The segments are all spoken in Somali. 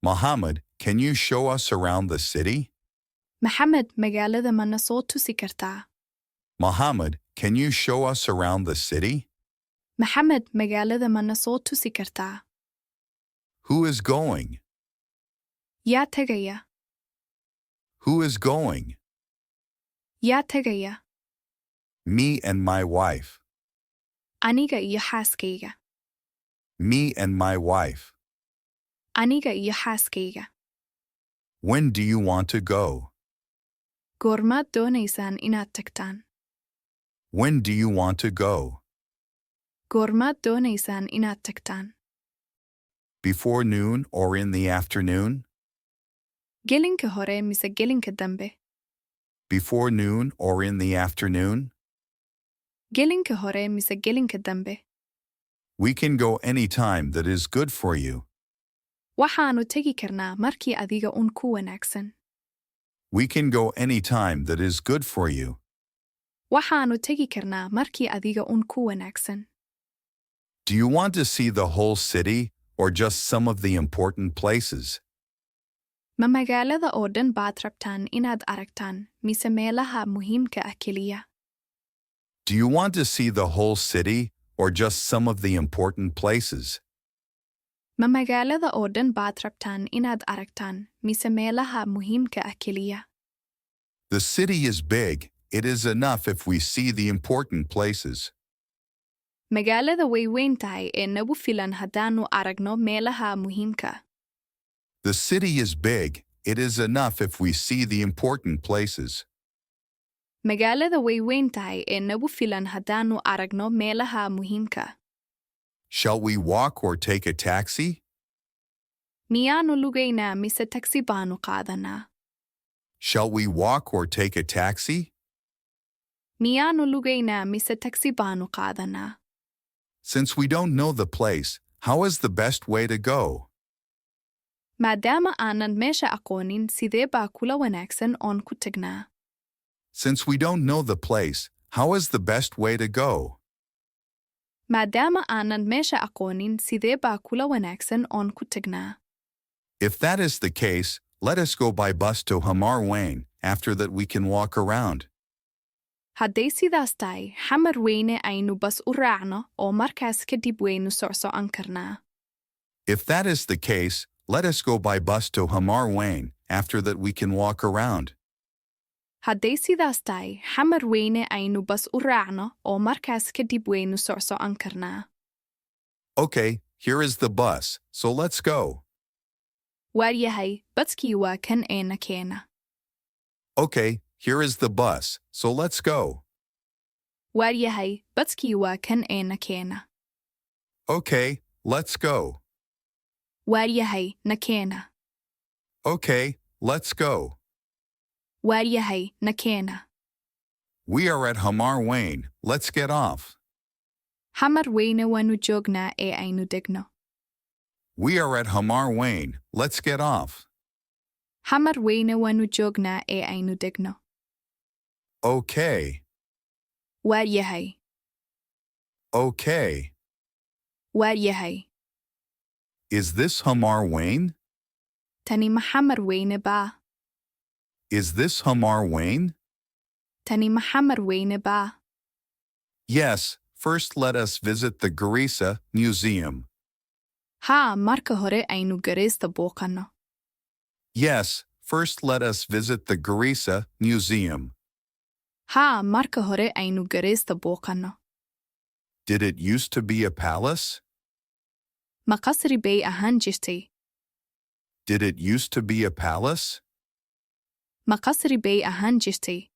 Mohammed, can you show us around the city? Maxamed, magaalada ma na soo tusi kartaa? Mohammed, can you show us around the city? Maxamed, magaalada ma na soo tusi kartaa? Who is going? Yaa tagaya? Who is going? Yaa tagaya? Me and my wife. Aniga iyo xaaskayga. Me and my wife. Aniga iyo xaaskayga. When do you want to go? Goormaad doonaysaan inaad tagtaan? When do you want to go? Goormaad doonaysaan inaad tagtaan? Before noon or in the afternoon? Gelinka hore mise gelinka dambe? Before noon or in the afternoon? Gelinka hore mise gelinka dambe? We can go any time that is good for you. Waxaanu tegi karnaa markii adiga un ku wanaagsan. We can go any time that is good for you. Waxaanu tegi karnaa markii adiga un ku wanaagsan. Do you want to see the whole city or just some of the important places? Ma magaalada oo dhan baad rabtaan inaad aragtaan mise meelaha muhiimka ah keliya? Do you want to see the whole city or just some of the important places? Ma magaalada oo dhan baad rabtaan inaad aragtaan mise meelaha muhiimka ah keliya? The city is big. It is enough if we see the important places. Magaalada way weyn tahay ee nagu filan haddaanu aragno meelaha muhiimka. The city is big. It is enough if we see the important places. Magaalada way weyn tahay ee nagu filan haddaanu aragno meelaha muhiimka. Shall we walk or take a taxi? Miyaanu lugaynaa mise taksi baanu qaadanaa? Shall we walk or take a taxi? Miyaanu lugaynaa mise taksi baanu qaadanaa? Since we don't know the place, how is the best way to go? Maadaama aanan meesha aqoonin sidee baa kula wanaagsan oon ku tagnaa? Since we don't know the place, how is the best way to go? Maadaama aanan meesha aqoonin sidee baa kula wanaagsan oon ku tagnaa? If that is the case, let us go by bus to Hamar Wayne. After that we can walk around. Hadday sidaas tahay, Xamar Weyne aynu bas u raacno oo markaas kadib waynu socsocan karnaa. If that is the case, let us go by bus to Hamar Wayne. After that we can walk around. Hadday sidaas tahay, Xamar Weyne aynu bas u raacno oo markaas kadib waynu socsocan karnaa. Okay, here is the bus, so let's go. Waaryahay, badkii waa kan ee na keena. Okay, here is the bus, so let's go. Waaryahay, badkii waa kan ee na keena. Okay, let's go. Waaryahay, na keena. Okay, let's go. Waaryahay, na keena. We are at Hamar Wayne. Let's get off. Xamar Weyne waanu joognaa ee aynu degno. We are at Hamar Wayne. Let's get off. Xamar Weyne waanu joognaa ee aynu degno. Okay. Waaryahay. Okay. Waaryahay. Is this Hamar Wayne? Tani ma Xamar Weyne baa? Is this Hamar Wayne? Tani ma Xamar Weyne baa? Yes, first let us visit the Garissa Museum. Haa, marka hore aynu Garissa booqanno. Yes, first let us visit the Garissa Museum. Haa, marka hore aynu Garissa booqanno. Did it used to be a palace? Ma qasri bay ahaan jirtay? Did it used to be a palace? Ma qasri bay ahaan jirtay?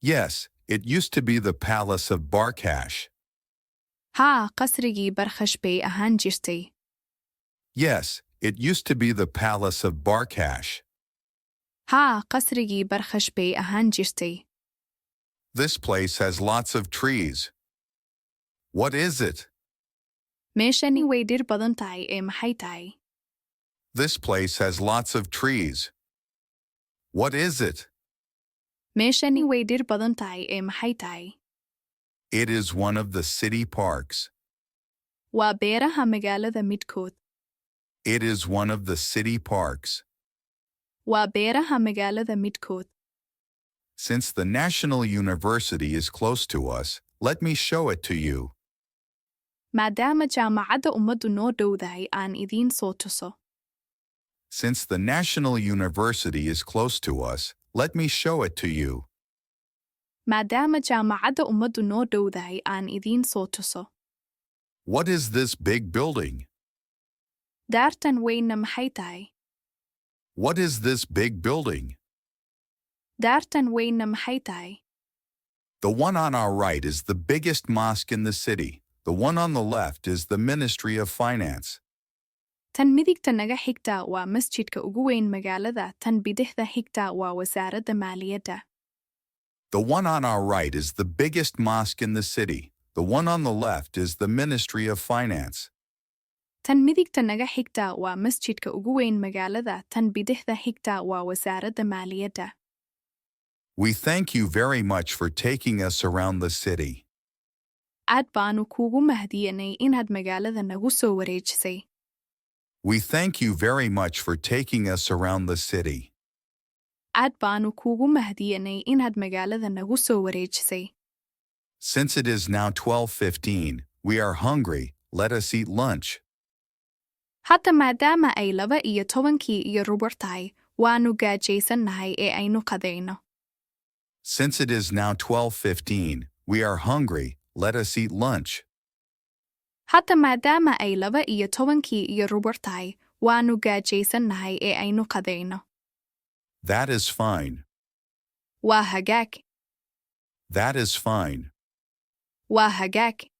Yes, it used to be the palace of Barkash. Haa, qasrigii Barkash bay ahaan jirtay. Yes, it used to be the palace of Barkash. Haa, qasrigii Barkash bay ahaan jirtay. This place has lots of trees. What is it? Meeshani way dhir badan tahay ee maxay tahay? This place has lots of trees. What is it? Meeshani way dhir badan tahay ee maxay tahay? It is one of the city parks. Waa beeraha magaalada midkood. It is one of the city parks. waa beeraha magaalada midkood. Since the National University is close to us, let me show it to you. maadaama jaamacadda ummaddu noo dhowdahay aan idiin soo tuso. Since the National University is close to us, let me show it to you. maadaama jaamacadda ummaddu noo dhowdahay aan idiin soo tuso. What is this big building? daartan weynna maxay tahay? What is this big building? daartan weynna maxay tahay? The one on our right is the biggest mosque in the city. The one on the left is the Ministry of Finance. tan midigta naga xigta waa masjidka ugu weyn magaalada, tan bidixda xigta waa wasaaradda maaliyadda. The one on our right is the biggest mosque in the city. The one on the left is the Ministry of Finance. tan midigta naga xigta waa masjidka ugu weyn magaalada, tan bidixda xigta waa wasaaradda maaliyadda. We thank you very much for taking us around the city. aad baanu kuugu mahadiyanay inaad magaalada nagu soo wareejisay. We thank you very much for taking us around the city. aad baanu kuugu mahadiyanay inaad magaalada nagu soo wareejisay. Since it is now 12:15, we are hungry, let us eat lunch. hadda maadaama ay 12:10 tahay, waanu gaajaysannahay ee aynu qadayno. Since it is now 12:15, we are hungry, let us eat lunch. hadda maadaama ay 12:10 tahay, waanu gaajaysannahay ee aynu qadayno. That is fine. waa hagaag. That is fine. waa hagaag.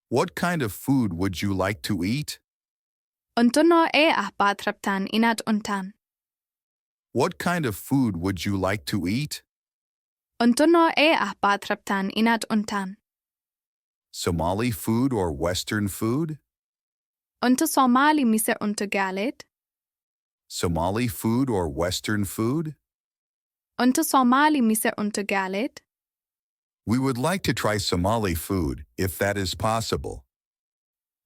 What kind of food would you like to eat? cunto noocee ah baad rabtaan inaad cuntaan? What kind of food would you like to eat? cunto noocee ah baad rabtaan inaad cuntaan? Somali food or Western food? cunto Soomaali mise cunto gaaleed? Somali food or Western food? cunto Soomaali mise cunto gaaleed? We would like to try Somali food, if that is possible.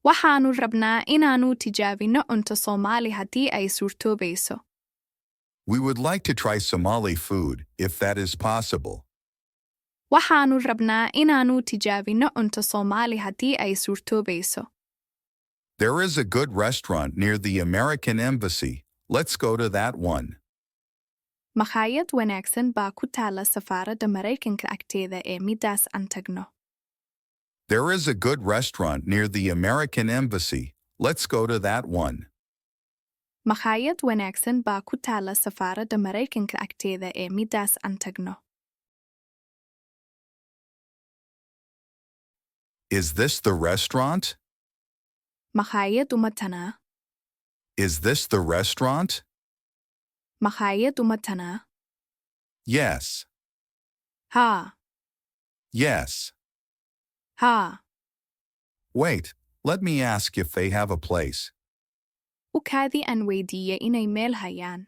waxaanu rabnaa inaanu tijaabino cunto Soomaali haddii ay suurtoobayso. We would like to try Somali food, if that is possible. waxaanu rabnaa inaanu tijaabino cunto Soomaali haddii ay suurtoobayso. There is a good restaurant near the American Embassy. Let's go to that one. makhaayad wanaagsan baa ku taala safaaradda Maraykanka agteeda ee midaas aan tagno. There is a good restaurant near the American Embassy. Let's go to that one. makhaayad wanaagsan baa ku taala safaaradda Maraykanka agteeda ee midaas aan tagno. Is this the restaurant? makhaayad uma tanaa? Is this the restaurant? makhaayad uma tanaa? Yes. haa. Yes. haa. Wait, let me ask if they have a place. u kaadi aan weydiiye inay meel hayaan.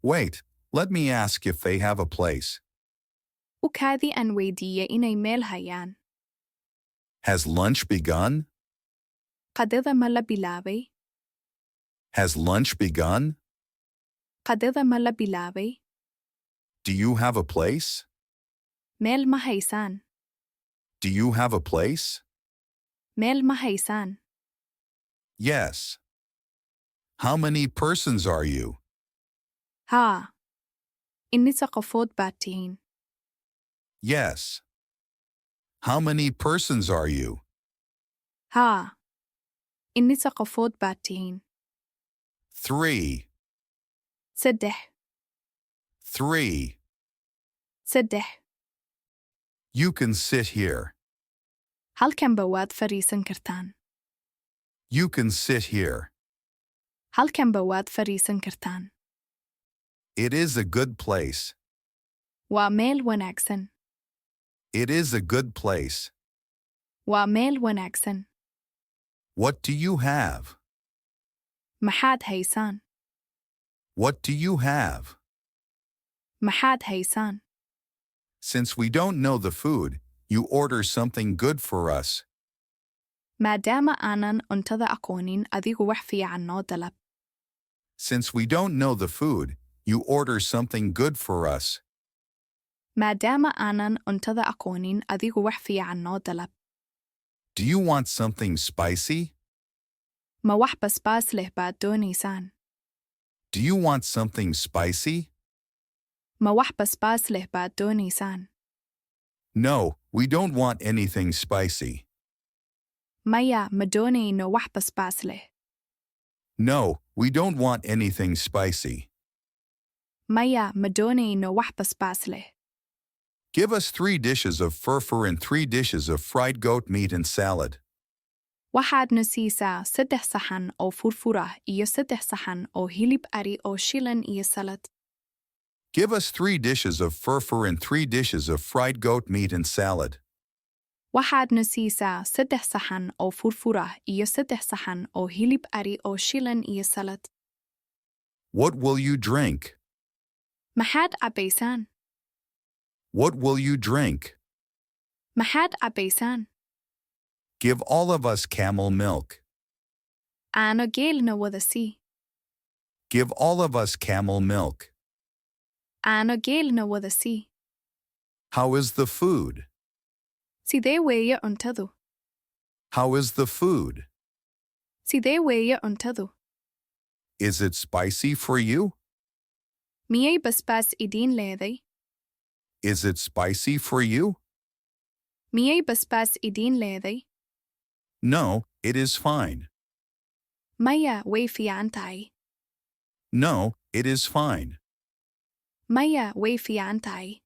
Wait, let me ask if they have a place. u kaadi aan weydiiye inay meel hayaan. Has lunch begun? qadada ma la bilaabay? Has lunch begun? qadada ma la bilaabay? Do you have a place? meel ma haysaan? Do you have a place? meel ma haysaan? Yes. How many persons are you? haa. inisa qofood baad tihiin? Yes. How many persons are you? haa. inisa qofood baad tihiin? 3. 3. 3. 3. You can sit here. halkanba waad fadhiisan kartaan. You can sit here. halkanba waad fadhiisan kartaan. It is a good place. waa meel wanaagsan. It is a good place. waa meel wanaagsan. What do you have? maxaad haysaan? What do you have? maxaad haysaan? Since we don't know the food, you order something good for us. maadaama aanan cuntada aqoonin adigu wax fiican noo dalab. Since we don't know the food, you order something good for us. maadaama aanan cuntada aqoonin adigu wax fiican noo dalab. Do you want something spicy? Ma wax basbaas leh baad doonaysaan? Do you want something spicy? Ma wax basbaas leh baad doonaysaan? No, we don't want anything spicy. Maya, ma doonayno wax basbaas leh. No, we don't want anything spicy. Maya, ma doonayno wax basbaas leh. Give us 3 dishes of furfur and 3 dishes of fried goat meat and salad. Waxaad na siisaa 3 saxan oo furfur ah iyo 3 saxan oo hilib ari oo shiilan iyo salad. Give us 3 dishes of furfur and 3 dishes of fried goat meat and salad. Waxaad na siisaa 3 saxan oo furfur ah iyo 3 saxan oo hilib ari oo shiilan iyo salad. What will you drink? Maxaad cabbaysaan? What will you drink? Maxaad cabbaysaan? Give all of us camel milk. Caano geel na wada sii. Give all of us camel milk. Caano geel na wada sii. How is the food? Sidee weeye cuntadu? How is the food? Sidee weeye cuntadu? Is it spicy for you? Miyay basbaas idiin leeday? Is it spicy for you? Miyay basbaas idiin leeday? No, it is fine. Maya, way fiican tahay. No, it is fine. Maya, way fiican tahay.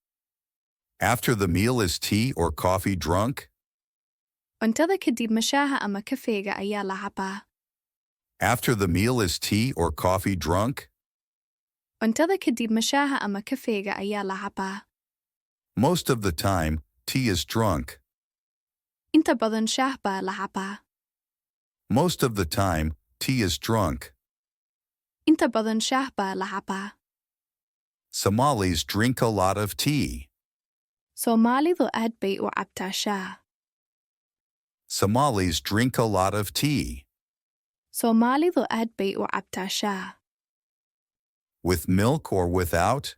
After the meal is tea or coffee drunk? Cuntada kadib ma shaaha ama kafeega ayaa la cabaa. After the meal is tea or coffee drunk? Cuntada kadib ma shaaha ama kafeega ayaa la cabaa. Most of the time, tea is drunk. Inta badan shaah baa la cabaa. Most of the time, tea is drunk. Inta badan shaah baa la cabaa. Somalis drink a lot of tea. Soomaalidu aad bay u cabtaa shaah. Somalis drink a lot of tea. Soomaalidu aad bay u cabtaa shaah. With milk or without?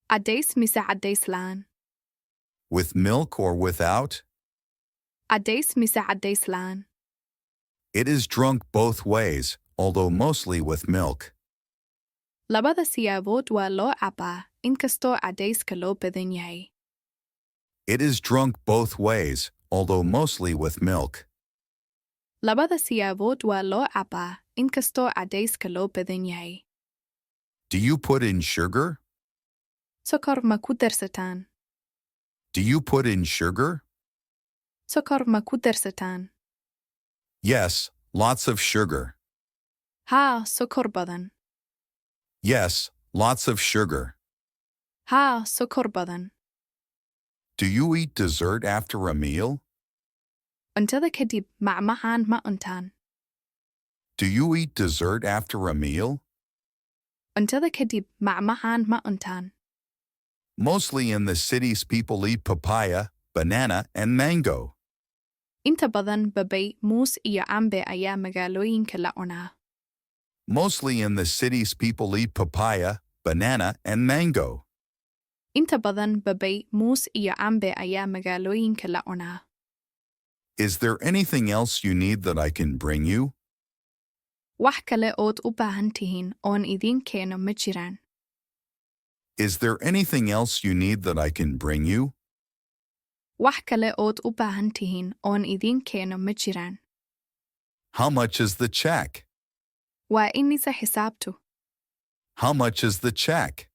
Caddays mise caddays la'aan? With milk or without? Caddays mise caddays la'aan? It is drunk both ways, although mostly with milk. Labada siyaabood waa loo cabaa, inkastoo caddayska loo badan yahay. It is drunk both ways, although mostly with milk. Labada siyaabood waa loo cabaa, inkastoo caddayska loo badan yahay. Do you put in sugar? Sokor ma ku darsataan? Do you put in sugar? Sokor ma ku darsataan? Yes, lots of sugar. Haa, sokor badan. Yes, lots of sugar. Haa, sokor badan. Do you eat dessert after a meal? Cuntada kadib macmacaan ma cuntaan? Do you eat dessert after a meal? Cuntada kadib macmacaan ma cuntaan? Mostly in the cities, people eat papaya, banana, and mango. Inta badan babay, muus iyo cambe ayaa magaalooyinka la cunaa. Mostly in the cities, people eat papaya, banana, and mango. Inta badan babay, muus iyo cambe ayaa magaalooyinka la cunaa. Is there anything else you need that I can bring you? Wax kale ood u baahan tihiin oon idiin keeno ma jiraan. Is there anything else you need that I can bring you? Wax kale ood u baahan tihiin oon idiin keeno ma jiraan. How much is the check? Waa inisa xisaabtu? How much is the check?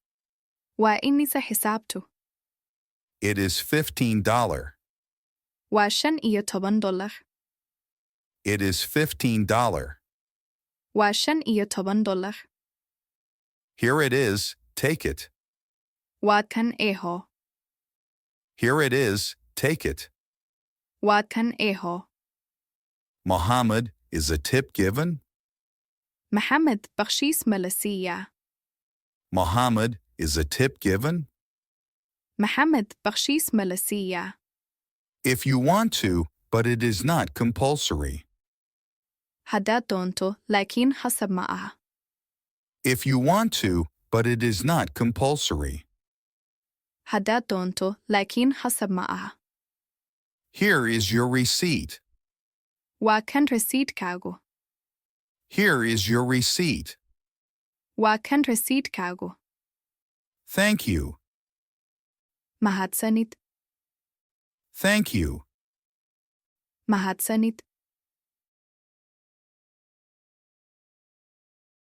Waa inisa xisaabtu? It is $15. Waa $15. It is $15. Waa $15. Here it is, take it. Waa kan eho. Here it is, take it. Waa kan eho. Mohammed, is a tip given? Mohammed, bakshiis ma la siiyaa? Mohammed, is a tip given? Mohammed, bakshiis ma la siiyaa? If you want to, but it is not compulsory. haddaad doonto laakiin khasab ma aha. If you want to, but it is not compulsory. haddaad doonto laakiin khasab ma aha. Here is your receipt. waa kan rasiidkaagu. Here is your receipt. waa kan rasiidkaagu. Thank you. mahadsanid. Thank you. mahadsanid.